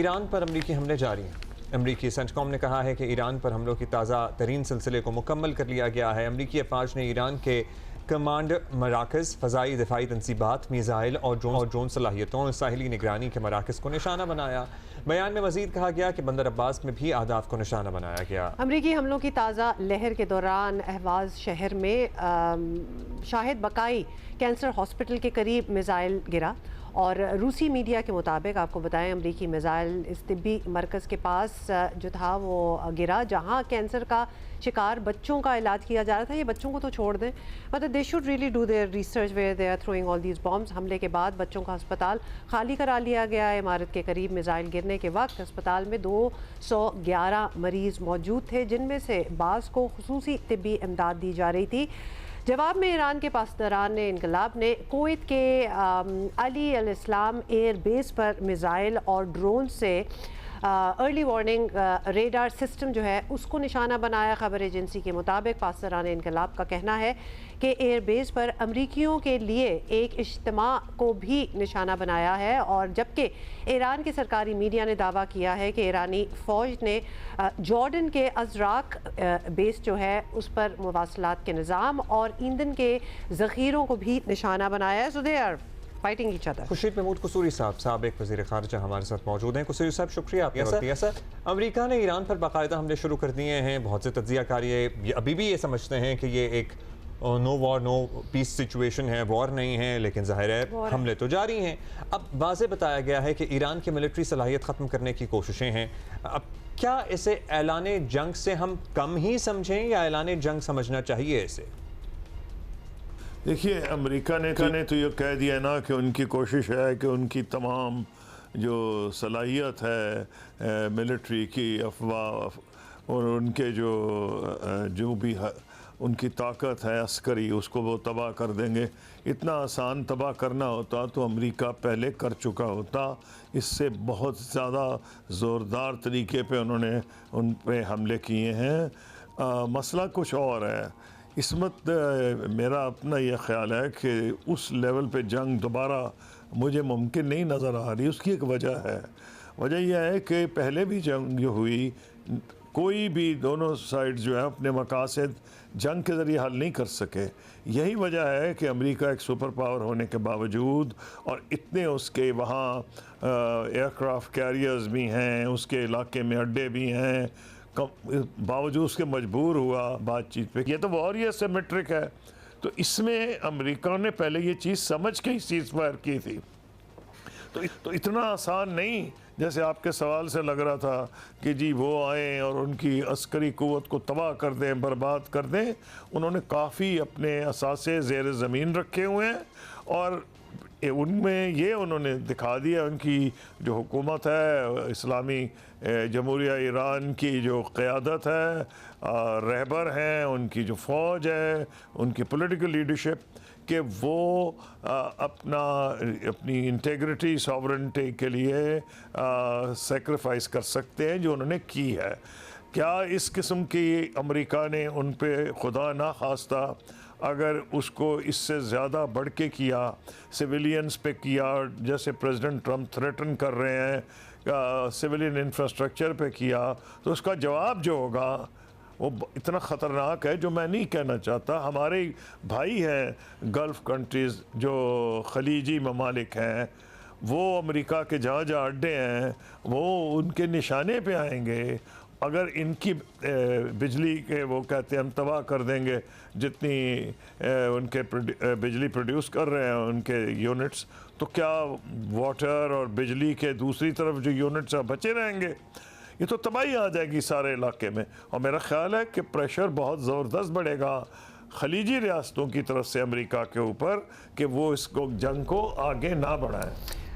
Iran पर अमरीकी हमले जारी हैं। अमरीकी सेंटकॉम ने कहा है कि ईरान पर हमलों की ताज़ा तरीन सिलसिले को मुकम्मल कर लिया गया है। अमरीकी अफवाज ने ईरान के कमांड मराकज़, फ़ज़ाई दिफाई तनसीबात, मीज़ाइल और ड्रोन सलाहियतों, साहिली निगरानी के मराकज़ को निशाना बनाया। बयान में मज़ीद कहा गया कि बंदर अब्बास में भी अहदाफ को निशाना बनाया गया। अमरीकी हमलों की ताज़ा लहर के दौरान अहवाज शहर में शाहिद बकाई कैंसर हॉस्पिटल के करीब मिज़ाइल गिरा और रूसी मीडिया के मुताबिक आपको बताएं अमरीकी मिज़ाइल इस तिब्बी मरकज़ के पास जो था वो गिरा जहां कैंसर का शिकार बच्चों का इलाज किया जा रहा था। ये बच्चों को तो छोड़ दें, मतलब they should really do their research where they are throwing all these bombs. हमले के बाद बच्चों का अस्पताल खाली करा लिया गया है। इमारत के करीब मिज़ाइल गिरने के वक्त अस्पताल में 211 मरीज़ मौजूद थे, जिनमें से बाज़ को खुसूसी तिब्बी इमदाद दी जा रही थी। जवाब में ईरान के पासदारान इनकलाब ने कुवैत के अली अल इस्लाम एयर बेस पर मिज़ाइल और ड्रोन से अर्ली वार्निंग रेडार सिस्टम जो है उसको निशाना बनाया। खबर एजेंसी के मुताबिक पासदारान इनकलाब का कहना है कि एयर बेस पर अमरीकियों के लिए एक इज्तिमा को भी निशाना बनाया है, और जबकि ईरान के सरकारी मीडिया ने दावा किया है कि ईरानी फ़ौज ने जॉर्डन के अज़राक बेस जो है उस पर मुवासलात के निज़ाम और ईंधन के ज़ख़ीरों को भी निशाना बनाया है। So they are fighting each other. Khurshid Mahmud Kasuri साहब, साबिक़ वज़ीर ख़ारिजा हमारे साथ मौजूद हैं। कुसूरी साहब, शुक्रिया आपका। सर, अमेरिका ने ईरान पर बाकायदा हमले शुरू कर दिए हैं। बहुत से तज्ज़ियाकारी अभी भी ये समझते हैं कि ये एक no war no peace situation है, वॉर नहीं है, लेकिन ज़ाहिर है हमले तो जारी हैं। अब वाज़े बताया गया है कि ईरान की मिलिट्री सलाहियत ख़त्म करने की कोशिशें हैं। अब क्या इसे ऐलाने जंग से हम कम ही समझें या ऐलाने जंग समझना चाहिए इसे? देखिए, अमेरिका ने तो ये कह दिया ना कि उनकी कोशिश है कि उनकी तमाम जो सलाहियत है मिलिट्री की, अफवाह और उनके जो भी उनकी ताकत है अस्करी, उसको वो तबाह कर देंगे। इतना आसान तबाह करना होता तो अमेरिका पहले कर चुका होता। इससे बहुत ज़्यादा ज़ोरदार तरीके पे उन्होंने उन पे हमले किए हैं। मसला कुछ और है। इस वक्त मेरा अपना यह ख्याल है कि उस लेवल पे जंग दोबारा मुझे मुमकिन नहीं नज़र आ रही। उसकी एक वजह है। वजह यह है कि पहले भी जंग जो हुई, कोई भी दोनों साइड जो है अपने मकासद जंग के ज़रिए हल नहीं कर सके। यही वजह है कि अमेरिका एक सुपर पावर होने के बावजूद और इतने उसके वहाँ एयरक्राफ्ट कैरियर्स भी हैं, उसके इलाके में अड्डे भी हैं, बावजूद उसके मजबूर हुआ बातचीत पे। ये तो वॉर ही सिमेट्रिक है। तो इसमें अमेरिका ने पहले ये चीज़ समझ के ही सीज़ फायर की थी। तो इतना आसान नहीं जैसे आपके सवाल से लग रहा था कि जी वो आए और उनकी अस्करी क़ुव्वत को तबाह कर दें, बर्बाद कर दें। उन्होंने काफ़ी अपने असासे ज़ेर ज़मीन रखे हुए हैं और उनमें ये उन्होंने दिखा दिया उनकी जो हुकूमत है, इस्लामी जमहूरिया ईरान की जो क़यादत है, रहबर हैं, उनकी जो फ़ौज है, उनकी पॉलिटिकल लीडरशिप, कि वो अपनी इंटेग्रिटी, सॉवरेनिटी के लिए सेक्रीफाइस कर सकते हैं, जो उन्होंने की है। क्या इस किस्म की अमेरिका ने उन पे खुदा ना खास्ता अगर उसको इससे ज़्यादा बढ़ के किया, सिविलियंस पे किया, जैसे प्रेसिडेंट ट्रंप थ्रेटन कर रहे हैं, सिविलियन इंफ्रास्ट्रक्चर पे किया, तो उसका जवाब जो होगा वो इतना ख़तरनाक है जो मैं नहीं कहना चाहता। हमारे भाई हैं गल्फ़ कंट्रीज़, जो खलीजी ममालिक हैं, वो अमेरिका के जहाँ जहाँ अड्डे हैं वो उनके निशाने पे आएंगे अगर इनकी बिजली के, वो कहते हैं हम तबाह कर देंगे जितनी उनके बिजली प्रोड्यूस कर रहे हैं उनके यूनिट्स, तो क्या वाटर और बिजली के दूसरी तरफ जो यूनिट्स हैं बचे रहेंगे? ये तो तबाही आ जाएगी सारे इलाके में। और मेरा ख्याल है कि प्रेशर बहुत ज़बरदस्त बढ़ेगा खलीजी रियासतों की तरफ से अमेरिका के ऊपर कि वो इसको जंग को आगे ना बढ़ाएं।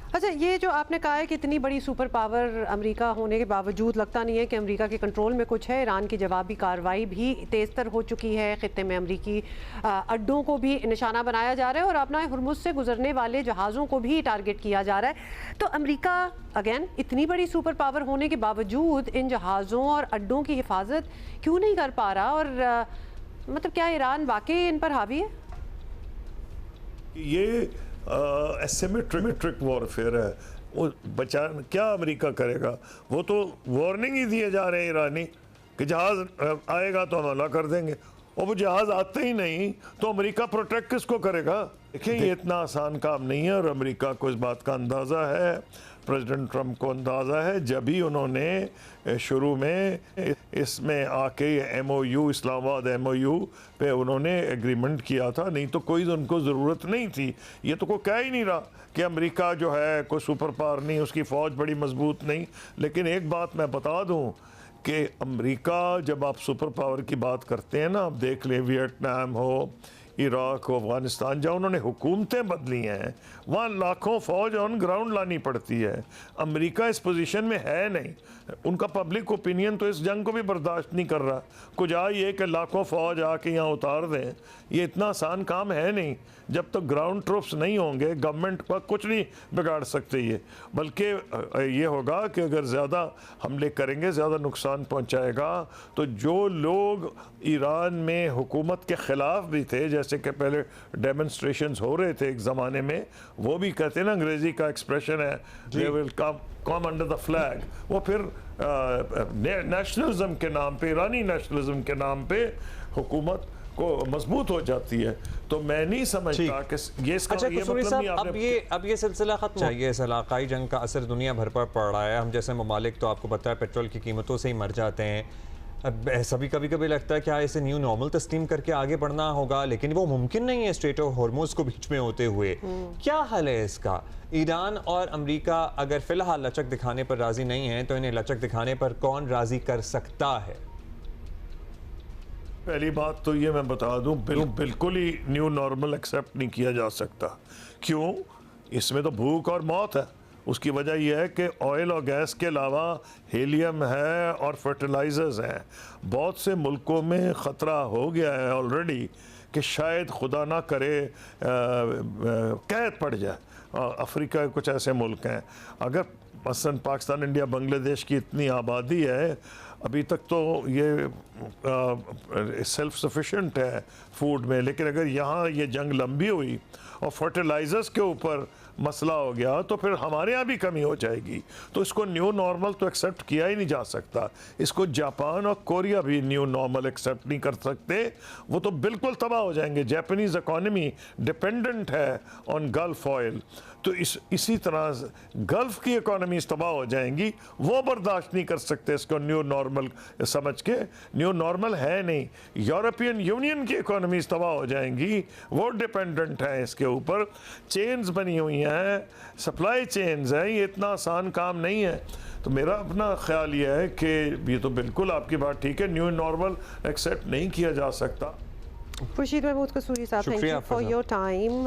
अच्छा, ये जो आपने कहा है कि इतनी बड़ी सुपर पावर अमेरिका होने के बावजूद लगता नहीं है कि अमेरिका के कंट्रोल में कुछ है। ईरान की जवाबी कार्रवाई भी तेज़तर हो चुकी है। ख़ित्ते में अमेरिकी अड्डों को भी निशाना बनाया जा रहा है और अपना हुर्मुज़ से गुजरने वाले जहाज़ों को भी टारगेट किया जा रहा है। तो अमेरिका अगेन इतनी बड़ी सुपर पावर होने के बावजूद इन जहाज़ों और अड्डों की हिफाजत क्यों नहीं कर पा रहा? और मतलब क्या ईरान वाकई इन पर हावी है? ये एसिमेट्रिक वॉरफेयर है। वो बचा क्या अमेरिका करेगा? वो तो वार्निंग ही दिए जा रहे हैं ईरानी कि जहाज़ आएगा तो हम हमला कर देंगे, और वो जहाज़ आते ही नहीं तो अमेरिका प्रोटेक्ट किसको करेगा? देखिए ये इतना आसान काम नहीं है, और अमेरिका को इस बात का अंदाज़ा है, प्रेसिडेंट ट्रंप को अंदाज़ा है। जब ही उन्होंने शुरू में इसमें आके MOU, इस्लामाबाद MOU पे उन्होंने एग्रीमेंट किया था, नहीं तो कोई उनको ज़रूरत नहीं थी। ये तो कोई कह ही नहीं रहा कि अमेरिका जो है कोई सुपर पावर नहीं, उसकी फ़ौज बड़ी मजबूत नहीं। लेकिन एक बात मैं बता दूं कि अमेरिका, जब आप सुपर पावर की बात करते हैं ना, आप देख लें वियतनाम हो, इराक हो, अफ़गानिस्तान, जहाँ उन्होंने हुकूमतें बदली हैं, वहाँ लाखों फ़ौज ऑन ग्राउंड लानी पड़ती है। अमेरिका इस पोजीशन में है नहीं, उनका पब्लिक ओपिनियन तो इस जंग को भी बर्दाश्त नहीं कर रहा। कुछ ये कि लाखों फ़ौज आके यहाँ उतार दें, ये इतना आसान काम है नहीं। जब तक ग्राउंड ट्रूप्स नहीं होंगे, गवर्नमेंट का कुछ नहीं बिगाड़ सकते ये, बल्कि ये होगा कि अगर ज़्यादा हमले करेंगे, ज़्यादा नुकसान पहुँचाएगा। तो जो लोग ईरान में हुकूमत के ख़िलाफ़ भी थे, जैसे कि पहले डेमोन्स्ट्रेशंस हो रहे थे एक ज़माने में, वो भी कहते हैं ना, अंग्रेज़ी का एक्सप्रेशन है, they will come under the flag. वो फिर नेशनलिज्म के नाम पे, ईरानी नेशनलिज्म के नाम पे हुकूमत को मजबूत हो जाती है। तो मैं नहीं समझता कि ये इसका अच्छा, ये कसूरी मतलब नहीं साहब, आपने अब ये सिलसिला खत्म हो गया। इस इलाकाई जंग का असर दुनिया भर पर पड़ रहा है। हम जैसे ममालिक तो आपको पता है पेट्रोल की कीमतों से ही मर जाते हैं। अब सभी कभी कभी लगता है क्या इसे न्यू नॉर्मल तस्लीम करके आगे बढ़ना होगा, लेकिन वो मुमकिन नहीं है स्ट्रेट ऑफ हॉर्मुज़ को बीच में होते हुए। क्या हल है इसका? ईरान और अमेरिका अगर फिलहाल लचक दिखाने पर राजी नहीं है, तो इन्हें लचक दिखाने पर कौन राजी कर सकता है? पहली बात तो ये मैं बता दूं, बिल्कुल ही न्यू नॉर्मल एक्सेप्ट नहीं किया जा सकता। क्यों? इसमें तो भूख और मौत है। उसकी वजह यह है कि ऑयल और गैस के अलावा हीलियम है और फर्टिलाइजर्स हैं। बहुत से मुल्कों में ख़तरा हो गया है ऑलरेडी कि शायद खुदा ना करे कैद पड़ जाए। अफ्रीका के कुछ ऐसे मुल्क हैं, अगर मसलन पाकिस्तान, इंडिया, बांग्लादेश की इतनी आबादी है, अभी तक तो ये सेल्फ सफिशिएंट है फूड में, लेकिन अगर यहाँ ये जंग लंबी हुई और फर्टिलाइजर्स के ऊपर मसला हो गया तो फिर हमारे यहाँ भी कमी हो जाएगी। तो इसको न्यू नॉर्मल तो एक्सेप्ट किया ही नहीं जा सकता। इसको जापान और कोरिया भी न्यू नॉर्मल एक्सेप्ट नहीं कर सकते, वो तो बिल्कुल तबाह हो जाएंगे। जापानीज़ इकॉनमी डिपेंडेंट है ऑन गल्फ ऑयल, तो इसी तरह गल्फ की इकॉनमी तबाह हो जाएंगी। वो बर्दाश्त नहीं कर सकते इसको न्यू नॉर्मल समझ के। न्यू नॉर्मल है नहीं। यूरोपियन यूनियन की इकॉनमी तबाह हो जाएंगी, वो डिपेंडेंट है इसके ऊपर। चेन्स बनी हुई हैं, सप्लाई चेन्स हैं, ये इतना आसान काम नहीं है। तो मेरा अपना ख्याल ये है कि ये तो बिल्कुल आपकी बात ठीक है, न्यू नॉर्मल एक्सेप्ट नहीं किया जा सकता। खुर्शीद महमूद कसूरी साहब, thank you for your time.